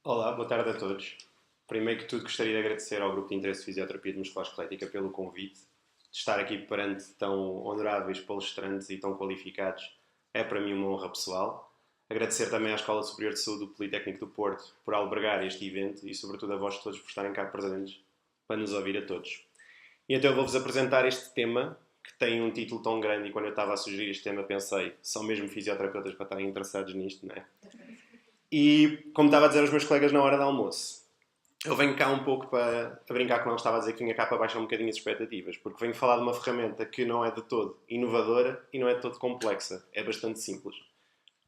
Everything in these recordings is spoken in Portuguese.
Olá, boa tarde a todos. Primeiro que tudo, gostaria de agradecer ao Grupo de Interesse de Fisioterapia de Musculação Esquelética pelo convite. De estar aqui perante tão honoráveis palestrantes e tão qualificados é para mim uma honra pessoal. Agradecer também à Escola Superior de Saúde do Politécnico do Porto por albergar este evento e, sobretudo, a vós todos por estarem cá presentes para nos ouvir a todos. E então eu vou-vos apresentar este tema, que tem um título tão grande, e quando eu estava a sugerir este tema pensei, são mesmo fisioterapeutas para estarem interessados nisto, não é? E, como estava a dizer aos meus colegas na hora do almoço, eu venho cá um pouco para brincar com eles, estava a dizer que vinha cá para baixar um bocadinho as expectativas, porque venho falar de uma ferramenta que não é de todo inovadora e não é de todo complexa, é bastante simples.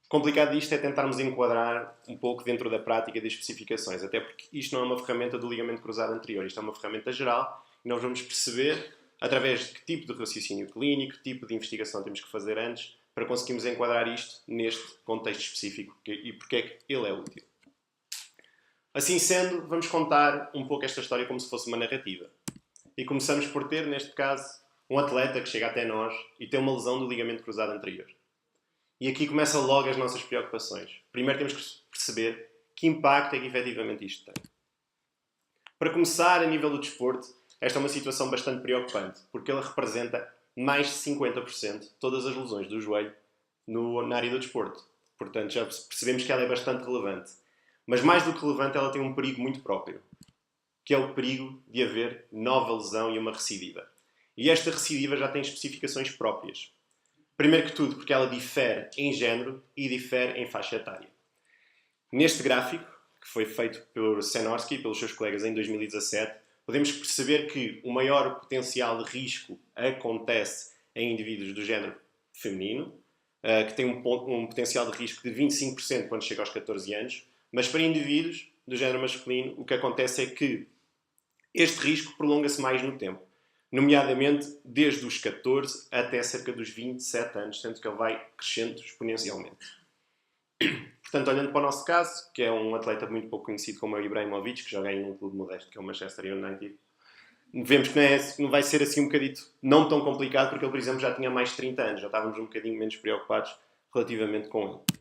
O complicado disto é tentarmos enquadrar um pouco dentro da prática das especificações, até porque isto não é uma ferramenta do ligamento cruzado anterior, isto é uma ferramenta geral e nós vamos perceber, através de que tipo de raciocínio clínico, que tipo de investigação temos que fazer antes, para conseguirmos enquadrar isto neste contexto específico e porque é que ele é útil. Assim sendo, vamos contar um pouco esta história como se fosse uma narrativa. E começamos por ter, neste caso, um atleta que chega até nós e tem uma lesão do ligamento cruzado anterior. E aqui começam logo as nossas preocupações. Primeiro temos que perceber que impacto é que efetivamente isto tem. Para começar, a nível do desporto, esta é uma situação bastante preocupante, porque ela representa mais de 50% de todas as lesões do joelho na área do desporto. Portanto, já percebemos que ela é bastante relevante. Mas mais do que relevante, ela tem um perigo muito próprio, que é o perigo de haver nova lesão e uma recidiva. E esta recidiva já tem especificações próprias. Primeiro que tudo, porque ela difere em género e difere em faixa etária. Neste gráfico, que foi feito por Senorski e pelos seus colegas em 2017, podemos perceber que o maior potencial de risco acontece em indivíduos do género feminino, que tem um potencial de risco de 25% quando chega aos 14 anos, mas para indivíduos do género masculino, o que acontece é que este risco prolonga-se mais no tempo, nomeadamente desde os 14 até cerca dos 27 anos, sendo que ele vai crescendo exponencialmente. Portanto, olhando para o nosso caso, que é um atleta muito pouco conhecido como é o Ibrahimovic, que joga em um clube modesto, que é o Manchester United, vemos que não vai ser assim um bocadito não tão complicado, porque ele, por exemplo, já tinha mais de 30 anos, já estávamos um bocadinho menos preocupados relativamente com ele.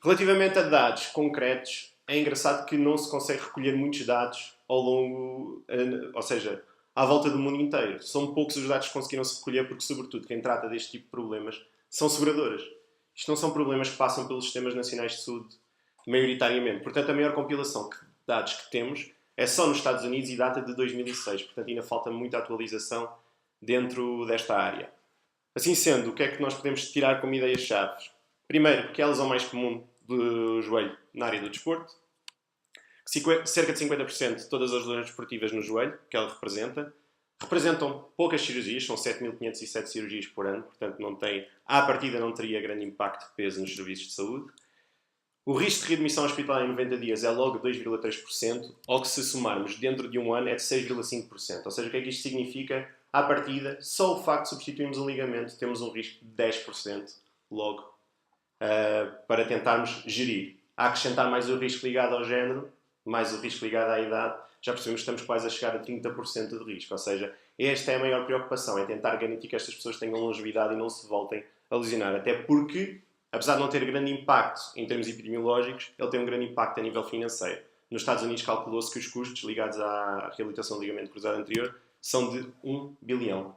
Relativamente a dados concretos, é engraçado que não se consegue recolher muitos dados ao longo, ou seja, à volta do mundo inteiro. São poucos os dados que conseguiram-se recolher porque, sobretudo, quem trata deste tipo de problemas são seguradoras. Isto não são problemas que passam pelos sistemas nacionais de saúde, maioritariamente. Portanto, a maior compilação de dados que temos é só nos Estados Unidos e data de 2006. Portanto, ainda falta muita atualização dentro desta área. Assim sendo, o que é que nós podemos tirar como ideias-chave? Primeiro, que é a lesão mais comum do joelho na área do desporto. Cerca de 50% de todas as lesões desportivas no joelho, que ela representam poucas cirurgias, são 7.507 cirurgias por ano, portanto à partida não teria grande impacto de peso nos serviços de saúde. O risco de readmissão hospitalar em 90 dias é logo 2,3%, ou que se somarmos dentro de um ano é de 6,5%. Ou seja, o que é que isto significa? À partida, só o facto de substituirmos um ligamento temos um risco de 10% logo para tentarmos gerir. A acrescentar mais o risco ligado ao género, mais o risco ligado à idade, já percebemos que estamos quase a chegar a 30% de risco. Ou seja, esta é a maior preocupação, é tentar garantir que estas pessoas tenham longevidade e não se voltem a lesionar. Até porque, apesar de não ter grande impacto em termos epidemiológicos, ele tem um grande impacto a nível financeiro. Nos Estados Unidos calculou-se que os custos ligados à reabilitação do ligamento cruzado anterior são de $1 bilhão.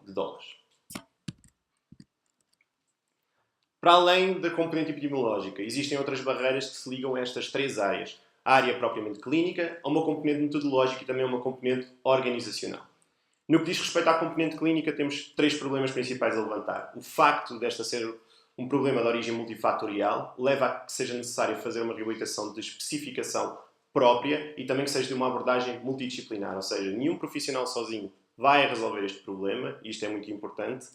Para além da componente epidemiológica, existem outras barreiras que se ligam a estas três áreas. A área propriamente clínica, a uma componente metodológica e também a uma componente organizacional. No que diz respeito à componente clínica, temos três problemas principais a levantar. O facto desta ser um problema de origem multifatorial leva a que seja necessário fazer uma reabilitação de especificação própria e também que seja de uma abordagem multidisciplinar, ou seja, nenhum profissional sozinho vai resolver este problema, e isto é muito importante.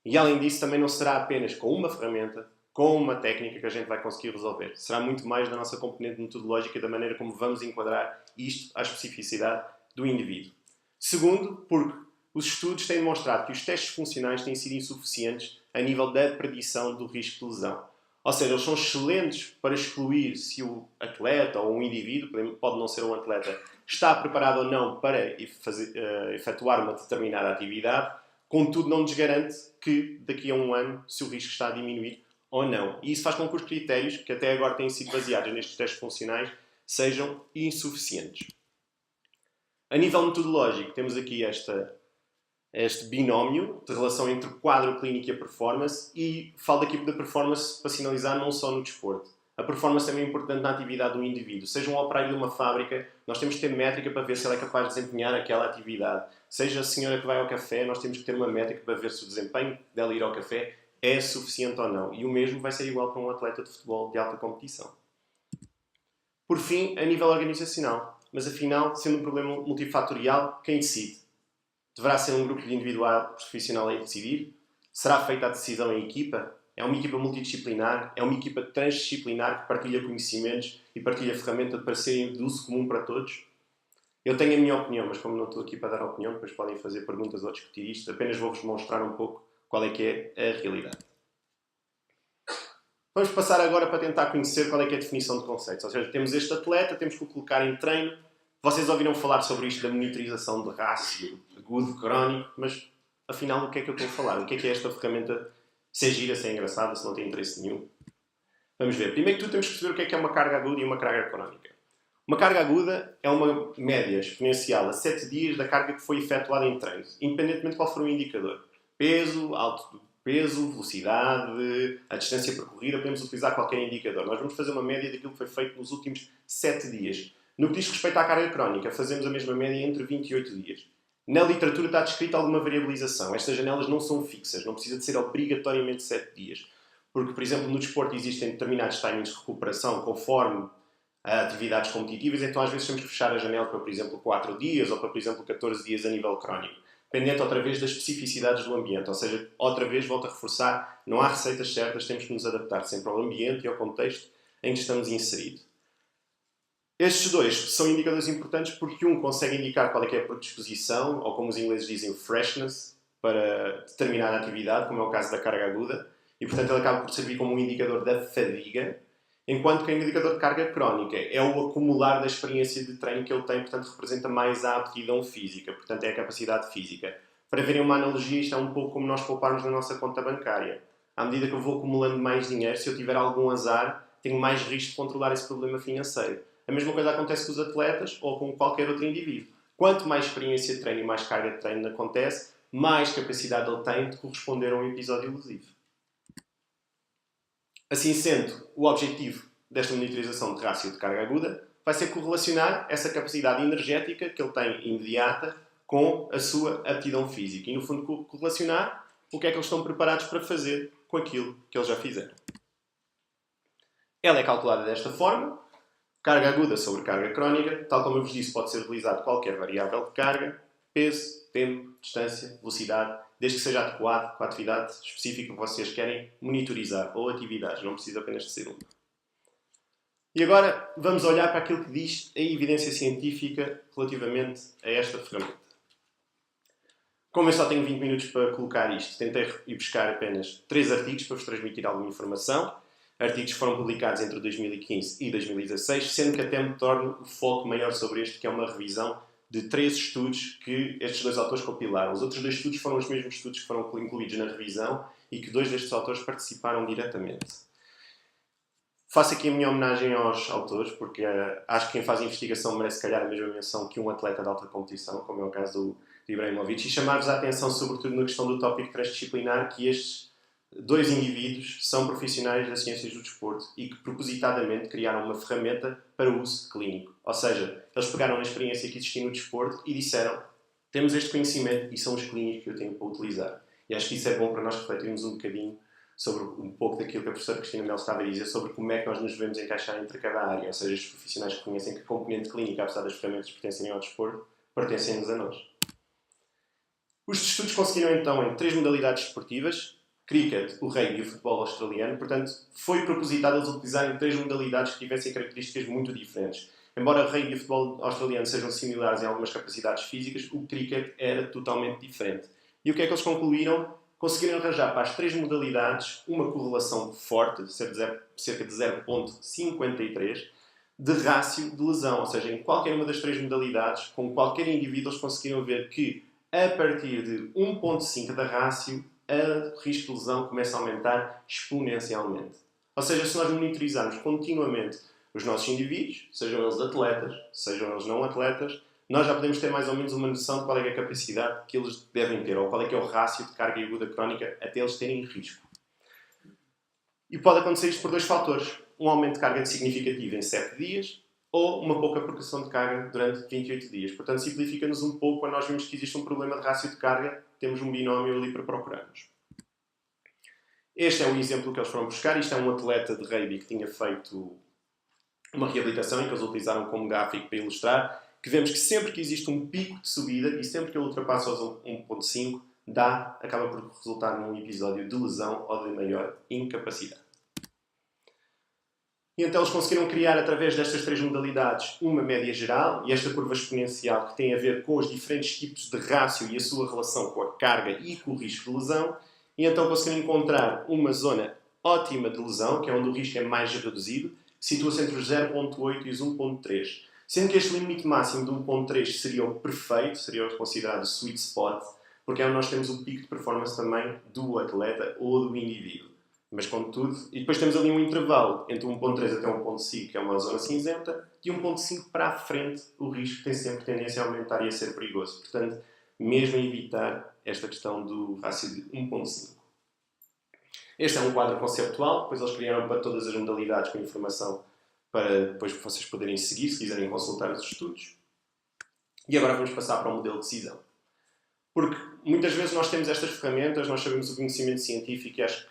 E além disso, também não será apenas com uma ferramenta, com uma técnica que a gente vai conseguir resolver. Será muito mais da nossa componente metodológica e da maneira como vamos enquadrar isto à especificidade do indivíduo. Segundo, porque os estudos têm demonstrado que os testes funcionais têm sido insuficientes a nível da predição do risco de lesão. Ou seja, eles são excelentes para excluir se o atleta ou um indivíduo, pode não ser um atleta, está preparado ou não para efetuar uma determinada atividade. Contudo, não nos garante que daqui a um ano, se o risco está a diminuir ou não. E isso faz com que os critérios, que até agora têm sido baseados nestes testes funcionais, sejam insuficientes. A nível metodológico, temos aqui este binómio de relação entre o quadro clínico e a performance, e falo aqui da performance para sinalizar não só no desporto. A performance também é importante na atividade do indivíduo. Seja um operário de uma fábrica, nós temos que ter métrica para ver se ele é capaz de desempenhar aquela atividade. Seja a senhora que vai ao café, nós temos que ter uma métrica para ver se o desempenho dela ir ao café é suficiente ou não. E o mesmo vai ser igual para um atleta de futebol de alta competição. Por fim, a nível organizacional. Mas afinal, sendo um problema multifatorial, quem decide? Deverá ser um grupo de individual profissional a decidir? Será feita a decisão em equipa? É uma equipa multidisciplinar? É uma equipa transdisciplinar que partilha conhecimentos e partilha ferramentas para serem de uso comum para todos? Eu tenho a minha opinião, mas como não estou aqui para dar opinião, depois podem fazer perguntas ou discutir isto. Apenas vou-vos mostrar um pouco qual é que é a realidade. Vamos passar agora para tentar conhecer qual é que é a definição de conceitos. Ou seja, temos este atleta, temos que o colocar em treino. Vocês ouviram falar sobre isto da monitorização de rácio agudo, crónico, mas afinal o que é que eu estou a falar? O que é esta ferramenta? Se é gira, se é engraçada, se não tem interesse nenhum? Vamos ver. Primeiro que tudo temos que perceber o que é uma carga aguda e uma carga crónica. Uma carga aguda é uma média exponencial a 7 dias da carga que foi efetuada em treino, independentemente de qual for o indicador. Peso, alto do peso, velocidade, a distância percorrida, podemos utilizar qualquer indicador. Nós vamos fazer uma média daquilo que foi feito nos últimos 7 dias. No que diz respeito à carga crónica, fazemos a mesma média entre 28 dias. Na literatura está descrita alguma variabilização. Estas janelas não são fixas, não precisa de ser obrigatoriamente 7 dias. Porque, por exemplo, no desporto existem determinados timings de recuperação conforme a atividades competitivas, então às vezes temos que fechar a janela para, por exemplo, 4 dias ou para, por exemplo, 14 dias a nível crónico. Dependente outra vez das especificidades do ambiente. Ou seja, outra vez, volto a reforçar, não há receitas certas, temos que nos adaptar sempre ao ambiente e ao contexto em que estamos inseridos. Estes dois são indicadores importantes porque um consegue indicar qual é que é a predisposição, ou como os ingleses dizem, freshness, para determinada atividade, como é o caso da carga aguda, e portanto ele acaba por servir como um indicador da fadiga, enquanto que o indicador de carga crónica é o acumular da experiência de treino que ele tem, portanto representa mais a aptidão física, portanto é a capacidade física. Para verem uma analogia, isto é um pouco como nós pouparmos na nossa conta bancária. À medida que eu vou acumulando mais dinheiro, se eu tiver algum azar, tenho mais risco de controlar esse problema financeiro. A mesma coisa acontece com os atletas ou com qualquer outro indivíduo. Quanto mais experiência de treino e mais carga de treino acontece, mais capacidade ele tem de corresponder a um episódio lesivo. Assim sendo, o objetivo desta monitorização de rácio de carga aguda vai ser correlacionar essa capacidade energética que ele tem imediata com a sua aptidão física. E, no fundo, correlacionar o que é que eles estão preparados para fazer com aquilo que eles já fizeram. Ela é calculada desta forma. Carga aguda sobre carga crónica. Tal como eu vos disse, pode ser utilizado qualquer variável de carga. Peso, tempo, distância, velocidade, desde que seja adequado com a atividade específica que vocês querem monitorizar, ou atividades, não precisa apenas de ser uma. E agora vamos olhar para aquilo que diz a evidência científica relativamente a esta ferramenta. Como eu só tenho 20 minutos para colocar isto, tentei ir buscar apenas 3 artigos para vos transmitir alguma informação. Artigos que foram publicados entre 2015 e 2016, sendo que até me torno o foco maior sobre este, que é uma revisão de 3 estudos que estes 2 autores compilaram. Os outros 2 estudos foram os mesmos estudos que foram incluídos na revisão e que 2 destes autores participaram diretamente. Faço aqui a minha homenagem aos autores, porque acho que quem faz a investigação merece, se calhar, a mesma menção que um atleta de alta competição, como é o caso do Ibrahimovic, e chamar-vos a atenção, sobretudo, na questão do tópico transdisciplinar, que estes 2 indivíduos são profissionais das ciências do desporto e que propositadamente criaram uma ferramenta para uso clínico. Ou seja, eles pegaram na experiência que existia no desporto e disseram: temos este conhecimento e são os clínicos que eu tenho para utilizar. E acho que isso é bom para nós refletirmos um bocadinho sobre um pouco daquilo que a professora Cristina Melo estava a dizer, sobre como é que nós nos devemos encaixar entre cada área. Ou seja, os profissionais que conhecem que a componente clínica, apesar das ferramentas pertencerem ao desporto, pertencem-nos a nós. Os estudos conseguiram então em 3 modalidades desportivas: cricket, o rugby e o futebol australiano. Portanto, foi propositado eles utilizarem 3 modalidades que tivessem características muito diferentes. Embora o rugby e o futebol australiano sejam similares em algumas capacidades físicas, o cricket era totalmente diferente. E o que é que eles concluíram? Conseguiram arranjar para as 3 modalidades uma correlação forte, cerca de 0,53, de rácio de lesão. Ou seja, em qualquer uma das 3 modalidades, com qualquer indivíduo, eles conseguiram ver que, a partir de 1,5 da rácio, o risco de lesão começa a aumentar exponencialmente. Ou seja, se nós monitorizarmos continuamente os nossos indivíduos, sejam eles atletas, sejam eles não atletas, nós já podemos ter mais ou menos uma noção de qual é a capacidade que eles devem ter, ou qual é que é o rácio de carga aguda crónica até eles terem risco. E pode acontecer isto por dois fatores. Um aumento de carga significativo em 7 dias ou uma pouca progressão de carga durante 28 dias. Portanto, simplifica-nos um pouco quando nós vemos que existe um problema de rácio de carga, temos um binómio ali para procurarmos. Este é o exemplo que eles foram buscar. Isto é um atleta de rugby que tinha feito uma reabilitação e que eles utilizaram como gráfico para ilustrar, que vemos que sempre que existe um pico de subida e sempre que ele ultrapassa os 1.5, acaba por resultar num episódio de lesão ou de maior incapacidade. E então eles conseguiram criar, através destas 3 modalidades, uma média geral, e esta curva exponencial que tem a ver com os diferentes tipos de rácio e a sua relação com a carga e com o risco de lesão, e então conseguiram encontrar uma zona ótima de lesão, que é onde o risco é mais reduzido, que situa-se entre os 0.8 e os 1.3. Sendo que este limite máximo de 1.3 seria o perfeito, seria o considerado sweet spot, porque é onde nós temos o pico de performance também do atleta ou do indivíduo. Mas, contudo, e depois temos ali um intervalo entre 1.3 até 1.5, que é uma zona cinzenta, e 1.5 para a frente, o risco tem sempre tendência a aumentar e a ser perigoso. Portanto, mesmo evitar esta questão do rácio de 1.5. Este é um quadro conceptual, depois eles criaram para todas as modalidades com informação para depois vocês poderem seguir, se quiserem consultar os estudos. E agora vamos passar para o modelo de decisão. Porque muitas vezes nós temos estas ferramentas, nós sabemos o conhecimento científico e acho que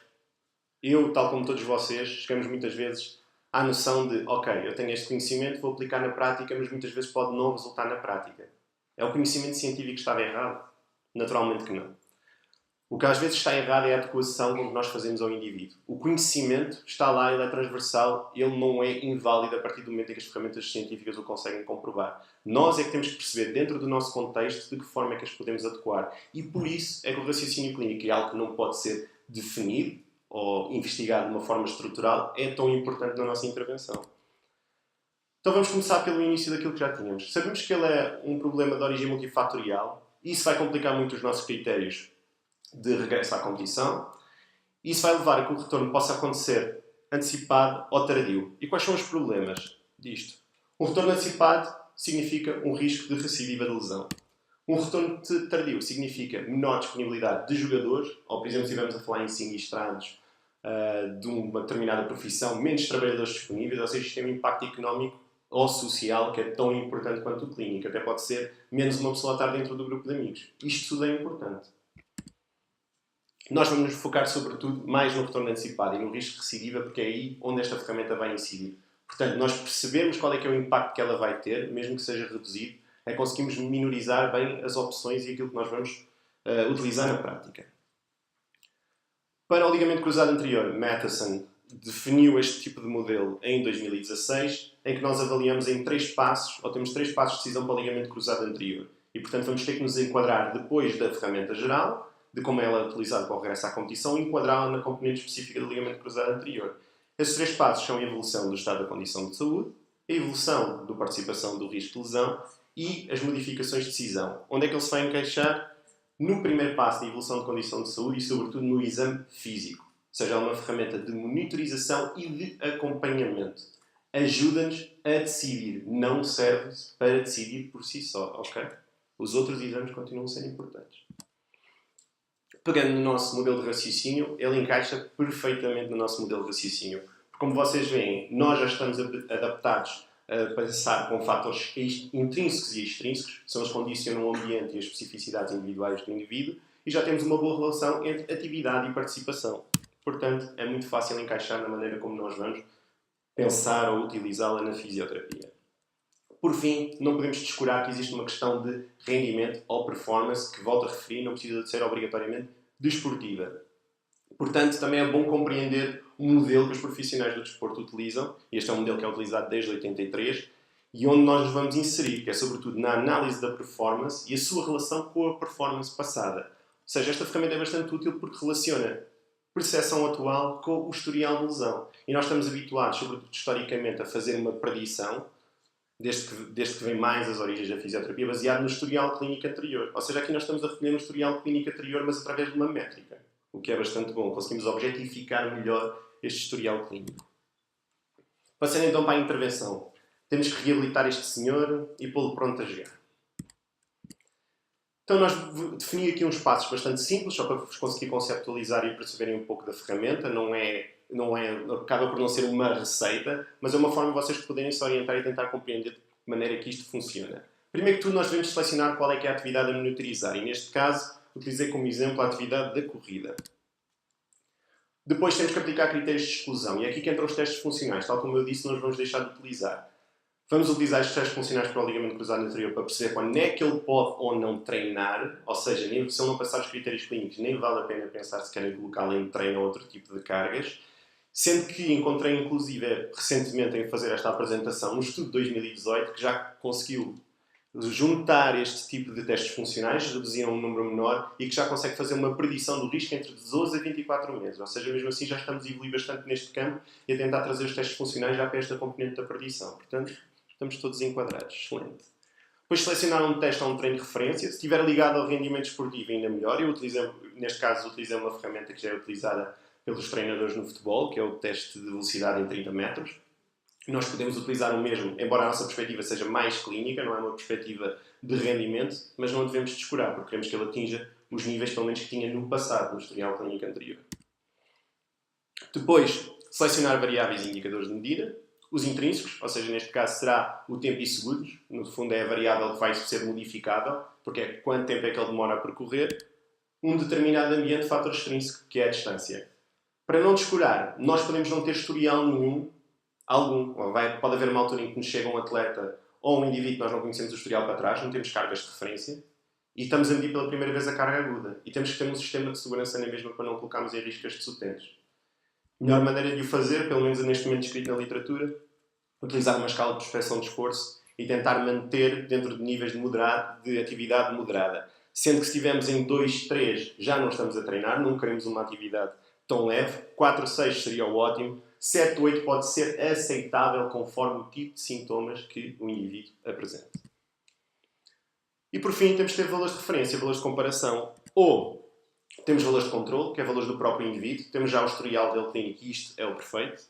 eu, tal como todos vocês, chegamos muitas vezes à noção de ok, eu tenho este conhecimento, vou aplicar na prática, mas muitas vezes pode não resultar na prática. É o conhecimento científico que estava errado? Naturalmente que não. O que às vezes está errado é a adequação com que nós fazemos ao indivíduo. O conhecimento está lá, ele é transversal, ele não é inválido a partir do momento em que as ferramentas científicas o conseguem comprovar. Nós é que temos que perceber, dentro do nosso contexto, de que forma é que as podemos adequar. E por isso é que o raciocínio clínico é algo que não pode ser definido ou investigado de uma forma estrutural, é tão importante na nossa intervenção. Então vamos começar pelo início daquilo que já tínhamos. Sabemos que ele é um problema de origem multifatorial, e isso vai complicar muito os nossos critérios de regresso à competição. Isso vai levar a que o retorno possa acontecer antecipado ou tardio. E quais são os problemas disto? Um retorno antecipado significa um risco de recidiva de lesão. Um retorno tardio significa menor disponibilidade de jogadores, ou, por exemplo, se estivermos a falar em sinistrados de uma determinada profissão, menos trabalhadores disponíveis, ou seja, isto tem um impacto económico ou social que é tão importante quanto o clínico. Até pode ser menos uma pessoa a estar dentro do grupo de amigos. Isto tudo é importante. Nós vamos nos focar, sobretudo, mais no retorno antecipado e no risco de recidiva, porque é aí onde esta ferramenta vai incidir. Portanto, nós percebemos qual é que é o impacto que ela vai ter, mesmo que seja reduzido, é conseguimos minorizar bem as opções e aquilo que nós vamos utilizar na prática. Para o ligamento cruzado anterior, Matheson definiu este tipo de modelo em 2016, em que nós avaliamos em 3 passos, ou temos 3 passos de decisão para o ligamento cruzado anterior. E, portanto, vamos ter que nos enquadrar depois da ferramenta geral, de como ela é utilizada para o regresso à competição, e enquadrá-la na componente específica do ligamento cruzado anterior. Esses 3 passos são a evolução do estado da condição de saúde, a evolução da participação do risco de lesão e as modificações de decisão. Onde é que ele se vai encaixar? No primeiro passo de evolução de condição de saúde e, sobretudo, no exame físico. Ou seja, é uma ferramenta de monitorização e de acompanhamento. Ajuda-nos a decidir. Não serve para decidir por si só, ok? Os outros exames continuam a ser importantes. Pegando no nosso modelo de raciocínio, ele encaixa perfeitamente no nosso modelo de raciocínio. Porque, como vocês veem, nós já estamos adaptados a pensar com fatores intrínsecos e extrínsecos, que são os que condicionam o ambiente e as especificidades individuais do indivíduo, e já temos uma boa relação entre atividade e participação. Portanto, é muito fácil encaixar na maneira como nós vamos pensar ou utilizá-la na fisioterapia. Por fim, não podemos descurar que existe uma questão de rendimento ou performance, que, volto a referir, não precisa de ser obrigatoriamente desportiva. Portanto, também é bom compreender o modelo que os profissionais do desporto utilizam. Este é um modelo que é utilizado desde 83 e onde nós nos vamos inserir, que é sobretudo na análise da performance e a sua relação com a performance passada. Ou seja, esta ferramenta é bastante útil porque relaciona percepção atual com o historial de lesão. E nós estamos habituados, sobretudo historicamente, a fazer uma predição, desde que vem mais as origens da fisioterapia, baseado no historial clínico anterior. Ou seja, aqui nós estamos a recolher um historial clínico anterior, mas através de uma métrica. o que é bastante bom. Conseguimos objetificar melhor este historial clínico. Passando então para a intervenção. Temos que reabilitar este senhor e pô-lo pronto a jogar. Então nós defini aqui uns passos bastante simples, só para vos conseguir conceptualizar e perceberem um pouco da ferramenta. Acaba por não ser uma receita, mas é uma forma de vocês poderem se orientar e tentar compreender de que maneira que isto funciona. Primeiro que tudo, nós devemos selecionar qual é que é a atividade a monitorizar. E neste caso, utilizei como exemplo a atividade da corrida. Depois temos que aplicar critérios de exclusão. E é aqui que entram os testes funcionais. Tal como eu disse, nós vamos deixar de utilizar. Vamos utilizar estes testes funcionais para o ligamento cruzado anterior para perceber quando é que ele pode ou não treinar. Ou seja, se ele não passar os critérios clínicos, nem vale a pena pensar se querem colocá-lo em treino ou outro tipo de cargas. Sendo que encontrei, inclusive, recentemente em fazer esta apresentação, um estudo de 2018 que já conseguiu juntar este tipo de testes funcionais, reduzir a um número menor e que já consegue fazer uma predição do risco entre 12 a 24 meses. Ou seja, mesmo assim já estamos a evoluir bastante neste campo e a tentar trazer os testes funcionais já para esta componente da predição. Portanto, estamos todos enquadrados. Excelente. Depois selecionar um teste ou um treino de referência. Se estiver ligado ao rendimento esportivo, ainda melhor. Neste caso, utilizei uma ferramenta que já é utilizada pelos treinadores no futebol, que é o teste de velocidade em 30 metros. Nós podemos utilizar o mesmo, embora a nossa perspectiva seja mais clínica, não é uma perspectiva de rendimento, mas não devemos descurar, porque queremos que ele atinja os níveis, pelo menos, que tinha no passado, no historial clínico anterior. Depois, selecionar variáveis e indicadores de medida. Os intrínsecos, ou seja, neste caso será o tempo e segundos. No fundo é a variável que vai ser modificável, porque é quanto tempo é que ele demora a percorrer. Um determinado ambiente, fator extrínseco, que é a distância. Para não descurar, nós podemos não ter historial nenhum, pode haver uma altura em que nos chega um atleta ou um indivíduo que nós não conhecemos o historial para trás, não temos cargas de referência, e estamos a medir pela primeira vez a carga aguda. E temos que ter um sistema de segurança na mesma para não colocarmos em risco estes utentes. A melhor maneira de o fazer, pelo menos neste momento descrito na literatura, utilizar uma escala de prospeção de esforço e tentar manter dentro de níveis de atividade moderada. Sendo que se estivermos em 2, 3, já não estamos a treinar, não queremos uma atividade tão leve. 4, 6 seria o ótimo. 7, 8 pode ser aceitável conforme o tipo de sintomas que o indivíduo apresenta. E por fim, temos que ter valores de referência, valores de comparação. Ou temos valores de controle, que é valores do próprio indivíduo. Temos já o historial dele clínico e isto é o perfeito.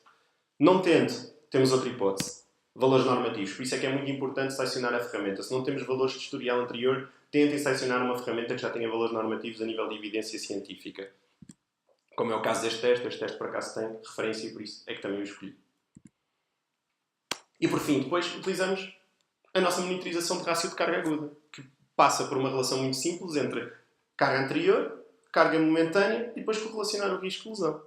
Não tendo, temos outra hipótese. Valores normativos. Por isso é que é muito importante selecionar a ferramenta. Se não temos valores de historial anterior, tentem selecionar uma ferramenta que já tenha valores normativos a nível de evidência científica. Como é o caso deste teste. Este teste, por acaso, tem referência e por isso é que também o escolhi. E por fim, depois utilizamos a nossa monitorização de rácio de carga aguda, que passa por uma relação muito simples entre carga anterior, carga momentânea e depois correlacionar o risco de lesão,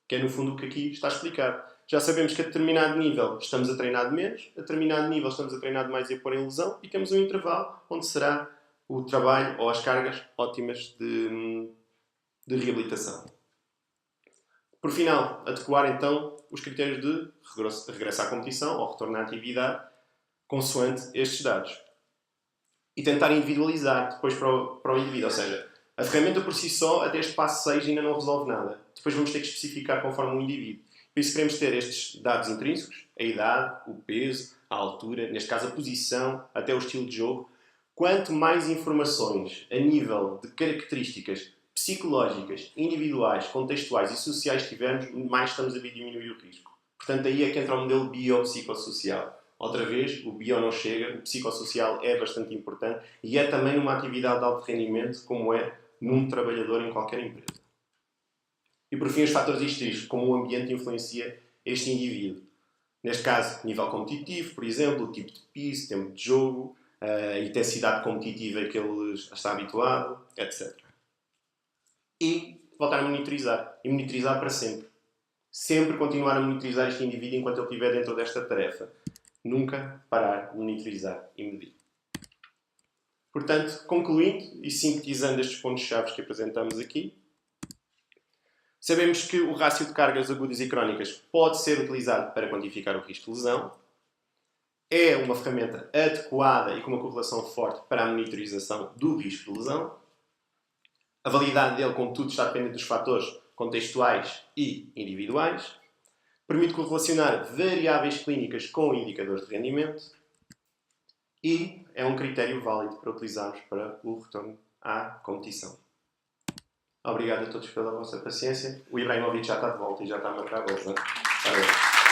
que é no fundo o que aqui está explicado. Já sabemos que a determinado nível estamos a treinar de menos, a determinado nível estamos a treinar de mais e a pôr em lesão, e temos um intervalo onde será o trabalho ou as cargas ótimas de reabilitação. Por final, adequar então os critérios de regresso à competição ou retorno à atividade consoante estes dados. E tentar individualizar depois para o indivíduo. Ou seja, a ferramenta por si só, até este passo 6, ainda não resolve nada. Depois vamos ter que especificar conforme o indivíduo. Por isso queremos ter estes dados intrínsecos, a idade, o peso, a altura, neste caso a posição, até o estilo de jogo. Quanto mais informações a nível de características psicológicas, individuais, contextuais e sociais tivermos, mais estamos a diminuir o risco. Portanto, aí é que entra o modelo biopsicossocial. Outra vez, o bio não chega, o psicossocial é bastante importante e é também uma atividade de alto rendimento, como é num trabalhador em qualquer empresa. E por fim, os fatores extrínsecos, como o ambiente influencia este indivíduo. Neste caso, nível competitivo, por exemplo, o tipo de piso, tempo de jogo, a intensidade competitiva a que ele está habituado, etc. E voltar a monitorizar. E monitorizar para sempre. Sempre continuar a monitorizar este indivíduo enquanto ele estiver dentro desta tarefa. Nunca parar de monitorizar e medir. Portanto, concluindo e sintetizando estes pontos-chave que apresentamos aqui, sabemos que o rácio de cargas agudas e crónicas pode ser utilizado para quantificar o risco de lesão. É uma ferramenta adequada e com uma correlação forte para a monitorização do risco de lesão. A validade dele, contudo, está dependente dos fatores contextuais e individuais. Permite correlacionar variáveis clínicas com indicadores de rendimento. E é um critério válido para utilizarmos para o retorno à competição. Obrigado a todos pela vossa paciência. O Ibrahimovic já está de volta e já está a marcar gols, não é?